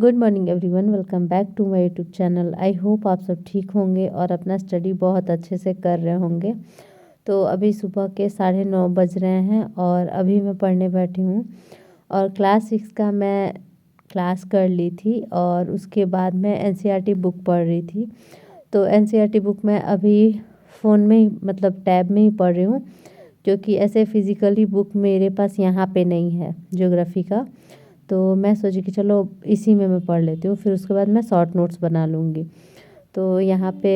Good morning everyone, welcome back to my YouTube channel. I hope आप सब ठीक होंगे और अपना स्टडी बहुत अच्छे से कर रहे होंगे। तो अभी सुबह के 9:30 बज रहे हैं और अभी मैं पढ़ने बैठी हूँ। और क्लास 6 का मैं क्लास कर ली थी और उसके बाद मैं एनसीईआरटी बुक पढ़ रही थी। तो एनसीईआरटी बुक मैं अभी फ़ोन में ही मतलब टैब में ही पढ़ रही हूँ, क्योंकि ऐसे फिज़िकली बुक मेरे पास यहाँ पे नहीं है ज्योग्राफी का। तो मैं सोची कि चलो इसी में मैं पढ़ लेती हूँ, फिर उसके बाद मैं शॉर्ट नोट्स बना लूँगी। तो यहाँ पे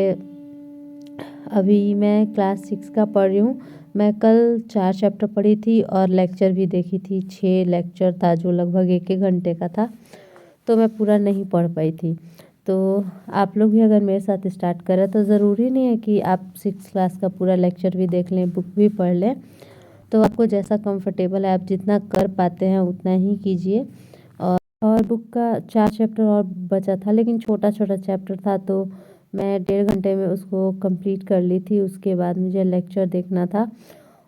अभी मैं क्लास 6 का पढ़ रही हूँ। मैं कल 4 चैप्टर पढ़ी थी और लेक्चर भी देखी थी। 6 लेक्चर था जो लगभग 1-1 घंटे का था, तो मैं पूरा नहीं पढ़ पाई थी। तो आप लोग भी अगर मेरे साथ स्टार्ट करें तो ज़रूरी नहीं है कि आप 6 क्लास का पूरा लेक्चर भी देख लें, बुक भी पढ़ लें। तो आपको जैसा कंफर्टेबल है, आप जितना कर पाते हैं उतना ही कीजिए। और बुक का 4 चैप्टर और बचा था, लेकिन छोटा-छोटा चैप्टर था, तो मैं 1.5 घंटे में उसको कंप्लीट कर ली थी। उसके बाद मुझे लेक्चर देखना था।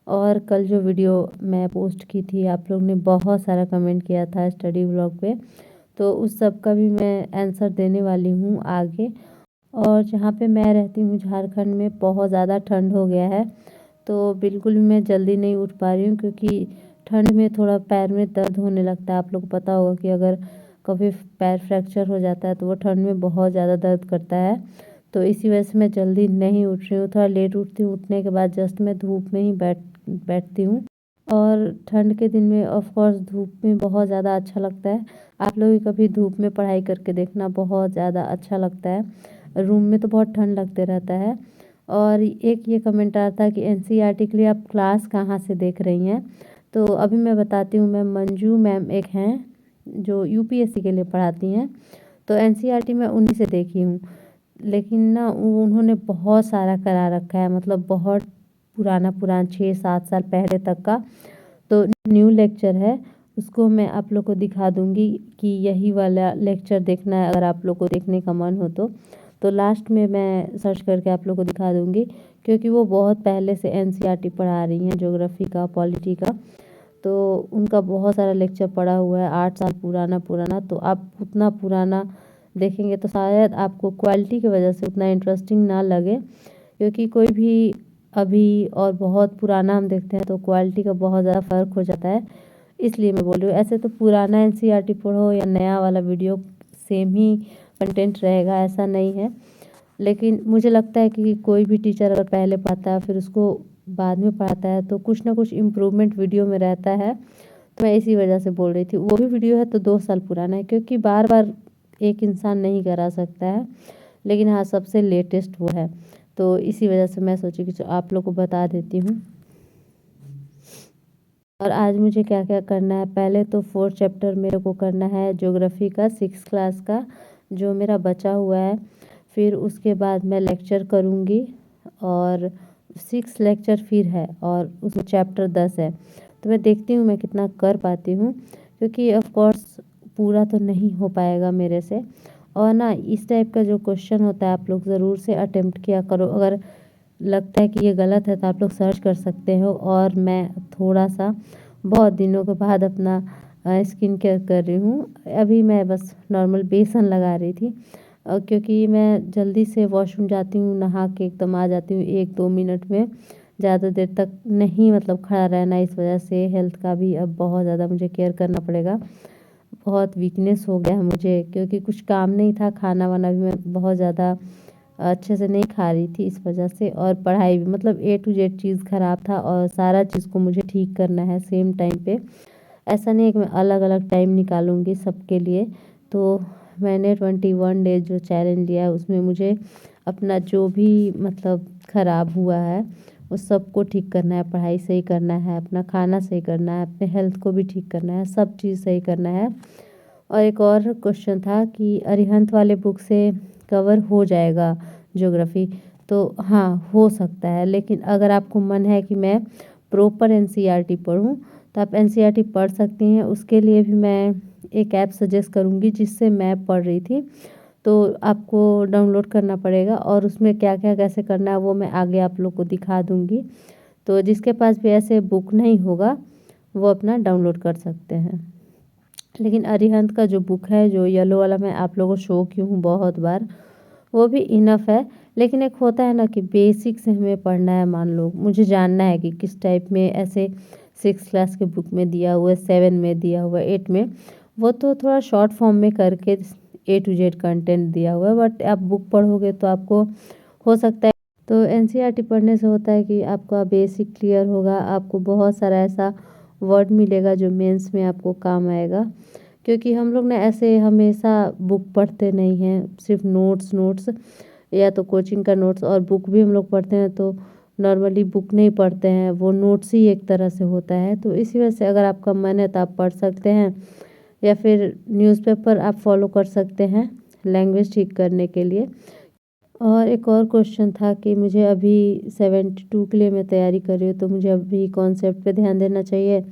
और कल जो वीडियो मैं पोस्ट की थी, आप लोग ने बहुत सारा कमेंट किया था स्टडी व्लॉग पे, तो उस सब का भी मैं आंसर देने वाली हूँ आगे। और जहाँ पे मैं रहती हूँ झारखंड में बहुत ज़्यादा ठंड हो गया है, तो बिल्कुल भी मैं जल्दी नहीं उठ पा रही हूँ, क्योंकि ठंड में थोड़ा पैर में दर्द होने लगता है। आप लोग को पता होगा कि अगर कभी पैर फ्रैक्चर हो जाता है तो वो ठंड में बहुत ज़्यादा दर्द करता है। तो इसी वजह से मैं जल्दी नहीं उठ रही हूँ, थोड़ा लेट उठती हूँ। उठने के बाद जस्ट मैं धूप में ही बैठती हूँ। और ठंड के दिन में ऑफ कोर्स धूप में बहुत ज़्यादा अच्छा लगता है। आप लोग भी कभी धूप में पढ़ाई करके देखना, बहुत ज़्यादा अच्छा लगता है। रूम में तो बहुत ठंड लगते रहता है। और एक ये कमेंट आया था कि एनसीईआरटी के लिए आप क्लास कहाँ से देख रही हैं। तो अभी मैं बताती हूँ। मैं मंजू मैम एक हैं जो यूपीएससी के लिए पढ़ाती हैं, तो एनसीईआरटी मैं उन्हीं से देखी हूँ। लेकिन ना उन्होंने बहुत सारा करा रखा है, मतलब बहुत पुराना 6-7 साल पहले तक का। तो न्यू लेक्चर है, उसको मैं आप लोग को दिखा दूँगी कि यही वाला लेक्चर देखना है। अगर आप लोग को देखने का मन हो तो लास्ट में मैं सर्च करके आप लोग को दिखा दूँगी, क्योंकि वो बहुत पहले से एनसीईआरटी पढ़ा रही हैं, ज्योग्राफी का, पॉलिटी का। तो उनका बहुत सारा लेक्चर पड़ा हुआ है 8 साल पुराना। तो आप उतना पुराना देखेंगे तो शायद आपको क्वालिटी की वजह से उतना इंटरेस्टिंग ना लगे, क्योंकि कोई भी अभी और बहुत पुराना हम देखते हैं तो क्वालिटी का बहुत ज़्यादा फ़र्क हो जाता है। इसलिए मैं बोल रही हूँ। ऐसे तो पुराना एनसीईआरटी पढ़ो या नया वाला वीडियो, सेम ही कंटेंट रहेगा, ऐसा नहीं है। लेकिन मुझे लगता है कि कोई भी टीचर अगर पहले पढ़ाता है फिर उसको बाद में पढ़ाता है तो कुछ ना कुछ इम्प्रूवमेंट वीडियो में रहता है। तो मैं इसी वजह से बोल रही थी। वो भी वीडियो है तो 2 साल पुराना है, क्योंकि बार बार एक इंसान नहीं करा सकता है, लेकिन हाँ सबसे लेटेस्ट वो है। तो इसी वजह से मैं सोची कि आप लोग को बता देती हूँ। और आज मुझे क्या क्या करना है, पहले तो 4 चैप्टर मेरे को करना है ज्योग्राफी का 6 क्लास का, जो मेरा बचा हुआ है। फिर उसके बाद मैं लेक्चर करूँगी और 6 लेक्चर फिर है और उसमें चैप्टर 10 है। तो मैं देखती हूँ मैं कितना कर पाती हूँ, क्योंकि ऑफ कोर्स पूरा तो नहीं हो पाएगा मेरे से। और ना इस टाइप का जो क्वेश्चन होता है आप लोग ज़रूर से अटेम्प्ट किया करो। अगर लगता है कि ये गलत है तो आप लोग सर्च कर सकते हो। और मैं थोड़ा सा बहुत दिनों के बाद अपना स्किन केयर कर रही हूँ। अभी मैं बस नॉर्मल बेसन लगा रही थी, क्योंकि मैं जल्दी से वॉशरूम जाती हूँ, नहा के एकदम आ जाती हूँ 1-2 मिनट में। ज़्यादा देर तक नहीं मतलब खड़ा रहना, इस वजह से हेल्थ का भी अब बहुत ज़्यादा मुझे केयर करना पड़ेगा। बहुत वीकनेस हो गया है मुझे, क्योंकि कुछ काम नहीं था, खाना वाना भी मैं बहुत ज़्यादा अच्छे से नहीं खा रही थी इस वजह से। और पढ़ाई भी मतलब ए टू जेड चीज़ ख़राब था और सारा चीज़ को मुझे ठीक करना है सेम टाइम पे। ऐसा नहीं है कि मैं अलग अलग टाइम निकालूंगी सबके लिए। तो मैंने 21 डेज जो चैलेंज लिया है उसमें मुझे अपना जो भी मतलब ख़राब हुआ है उस सब को ठीक करना है, पढ़ाई सही करना है, अपना खाना सही करना है, अपने हेल्थ को भी ठीक करना है, सब चीज़ सही करना है। और एक और क्वेश्चन था कि अरिहंत वाले बुक से कवर हो जाएगा ज्योग्राफी। तो हाँ हो सकता है, लेकिन अगर आपको मन है कि मैं प्रॉपर एनसीईआरटी पढूं तो आप एनसीईआरटी पढ़ सकती हैं। उसके लिए भी मैं एक ऐप सजेस्ट करूंगी जिससे मैं पढ़ रही थी। तो आपको डाउनलोड करना पड़ेगा और उसमें क्या क्या कैसे करना है वो मैं आगे आप लोग को दिखा दूंगी। तो जिसके पास भी ऐसे बुक नहीं होगा वो अपना डाउनलोड कर सकते हैं। लेकिन अरिहंत का जो बुक है, जो येलो वाला, मैं आप लोगों को शो की हूँ बहुत बार, वो भी इनफ है। लेकिन एक होता है ना कि बेसिक से हमें पढ़ना है, मान लो मुझे जानना है कि किस टाइप में, ऐसे 6 क्लास के बुक में दिया हुआ है, 7 में दिया हुआ है, 8 में, वो तो थोड़ा शॉर्ट फॉर्म में करके A to Z कंटेंट दिया हुआ है। बट आप बुक पढ़ोगे तो आपको हो सकता है, तो NCERT पढ़ने से होता है कि आपका बेसिक क्लियर होगा, आपको बहुत सारा ऐसा वर्ड मिलेगा जो मेंस में आपको काम आएगा। क्योंकि हम लोग ना ऐसे हमेशा बुक पढ़ते नहीं हैं, सिर्फ नोट्स या तो कोचिंग का नोट्स, और बुक भी हम लोग पढ़ते हैं तो नॉर्मली बुक नहीं पढ़ते हैं, वो नोट्स ही एक तरह से होता है। तो इसी वजह से अगर आपका मन है तो आप पढ़ सकते हैं, या फिर न्यूज़पेपर आप फॉलो कर सकते हैं लैंग्वेज ठीक करने के लिए। और एक और क्वेश्चन था कि मुझे अभी 72 के लिए मैं तैयारी कर रही हूँ, तो मुझे अभी कॉन्सेप्ट पे ध्यान देना चाहिए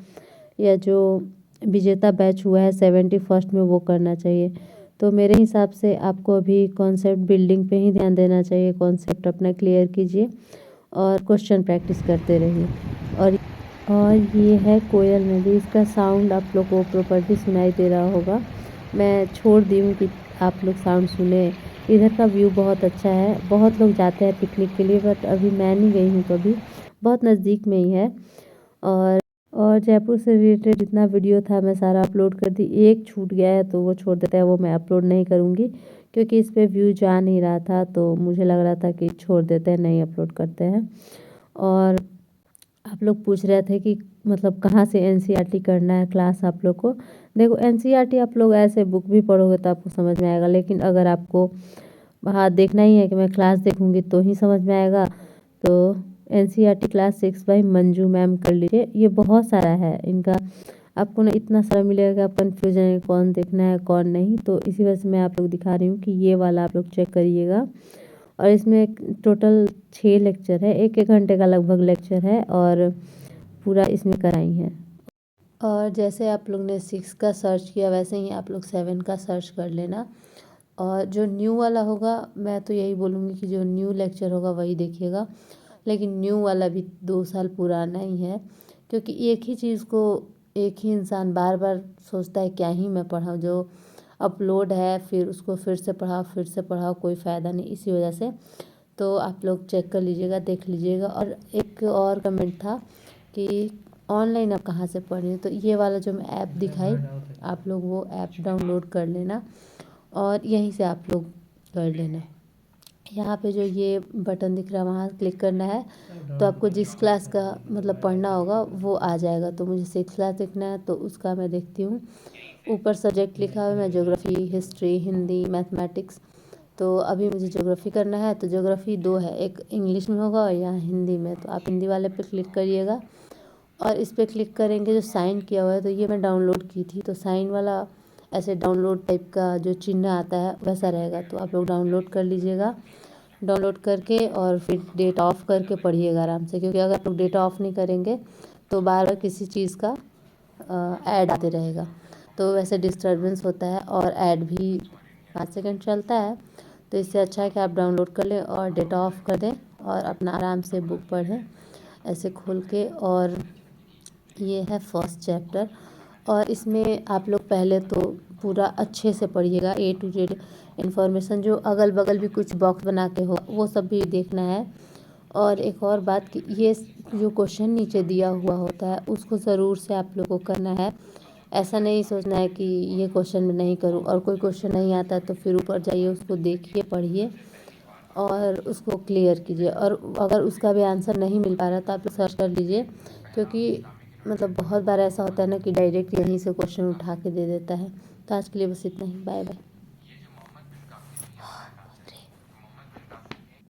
या जो विजेता बैच हुआ है 71st में वो करना चाहिए। तो मेरे हिसाब से आपको अभी कॉन्सेप्ट बिल्डिंग पे ही ध्यान देना चाहिए। कॉन्सेप्ट अपना क्लियर कीजिए और क्वेश्चन प्रैक्टिस करते रहिए। और ये है कोयल नदी, इसका साउंड आप लोग को प्रॉपर्ली सुनाई दे रहा होगा। मैं छोड़ दी हूँ कि आप लोग साउंड सुने। इधर का व्यू बहुत अच्छा है, बहुत लोग जाते हैं पिकनिक के लिए, बट अभी मैं नहीं गई हूँ कभी, बहुत नज़दीक में ही है। और जयपुर से रिलेटेड जितना वीडियो था मैं सारा अपलोड कर दी, एक छूट गया है तो वो छोड़ देता है, वो मैं अपलोड नहीं करूँगी क्योंकि इस पे व्यू जा नहीं रहा था, तो मुझे लग रहा था कि छोड़ देते हैं, नहीं अपलोड करते हैं। और आप लोग पूछ रहे थे कि मतलब कहाँ से NCERT करना है क्लास आप लोग को। देखो NCERT आप लोग ऐसे बुक भी पढ़ोगे तो आपको समझ में आएगा, लेकिन अगर आपको हाँ देखना ही है कि मैं क्लास देखूंगी तो ही समझ में आएगा, तो NCERT class 6 by Manju ma'am कर लीजिए। ये बहुत सारा है इनका, आपको ना इतना सारा मिलेगा कि आप कन्फ्यूजन है कौन देखना है कौन नहीं। तो इसी वजह से मैं आप लोग दिखा रही हूँ कि ये वाला आप लोग चेक करिएगा। और इसमें टोटल 6 लेक्चर है, 1-1 घंटे का लगभग लेक्चर है, और पूरा इसमें कराई है। और जैसे आप लोग ने 6 का सर्च किया वैसे ही आप लोग 7 का सर्च कर लेना। और जो न्यू वाला होगा, मैं तो यही बोलूँगी कि जो न्यू लेक्चर होगा वही देखिएगा, लेकिन न्यू वाला भी 2 साल पुराना ही है, क्योंकि एक ही चीज़ को एक ही इंसान बार बार सोचता है क्या ही मैं पढ़ाऊँ, जो अपलोड है फिर उसको फिर से पढ़ाओ, कोई फ़ायदा नहीं, इसी वजह से। तो आप लोग चेक कर लीजिएगा, देख लीजिएगा। और एक और कमेंट था कि ऑनलाइन आप कहाँ से पढ़ रहे हो, तो ये वाला जो मैं ऐप दिखाई, आप लोग वो ऐप डाउनलोड कर लेना और यहीं से आप लोग कर लेना। यहाँ पे जो ये बटन दिख रहा है वहाँ क्लिक करना है, तो आपको जिस क्लास का मतलब पढ़ना होगा वो आ जाएगा। तो मुझे 6 क्लास देखना है तो उसका मैं देखती हूँ। ऊपर सब्जेक्ट लिखा हुआ है, मैं ज्योग्राफी, हिस्ट्री, हिंदी, मैथमेटिक्स। तो अभी मुझे ज्योग्राफी करना है, तो ज्योग्राफी 2 है, एक इंग्लिश में होगा और यहाँ हिंदी में, तो आप हिंदी वाले पे क्लिक करिएगा। और इस पर क्लिक करेंगे जो साइन किया हुआ है, तो ये मैं डाउनलोड की थी, तो साइन वाला ऐसे डाउनलोड टाइप का जो चिन्ह आता है वैसा रहेगा, तो आप लोग डाउनलोड कर लीजिएगा। डाउनलोड करके और फिर डेट ऑफ करके पढ़िएगा आराम से, क्योंकि अगर आप लोग डेटा ऑफ नहीं करेंगे तो बार बार किसी चीज़ का ऐड आते रहेगा, तो वैसे डिस्टर्बेंस होता है और ऐड भी 5 सेकंड चलता है। तो इससे अच्छा है कि आप डाउनलोड कर लें और डेटा ऑफ कर दें और अपना आराम से बुक पढ़ें ऐसे खोल के। और ये है फर्स्ट चैप्टर, और इसमें आप लोग पहले तो पूरा अच्छे से पढ़िएगा, A to Z इन्फॉर्मेशन, जो अगल बगल भी कुछ बॉक्स बना के हो वो सब भी देखना है। और एक और बात कि ये जो क्वेश्चन नीचे दिया हुआ होता है उसको ज़रूर से आप लोग को करना है। ऐसा नहीं सोचना है कि ये क्वेश्चन मैं नहीं करूँ, और कोई क्वेश्चन नहीं आता है तो फिर ऊपर जाइए, उसको देखिए, पढ़िए और उसको क्लियर कीजिए। और अगर उसका भी आंसर नहीं मिल पा रहा तो आप सर्च कर लीजिए, क्योंकि मतलब बहुत बार ऐसा होता है ना कि डायरेक्ट यहीं से क्वेश्चन उठा के दे देता है। तो आज के लिए बस इतना ही, बाय बाय।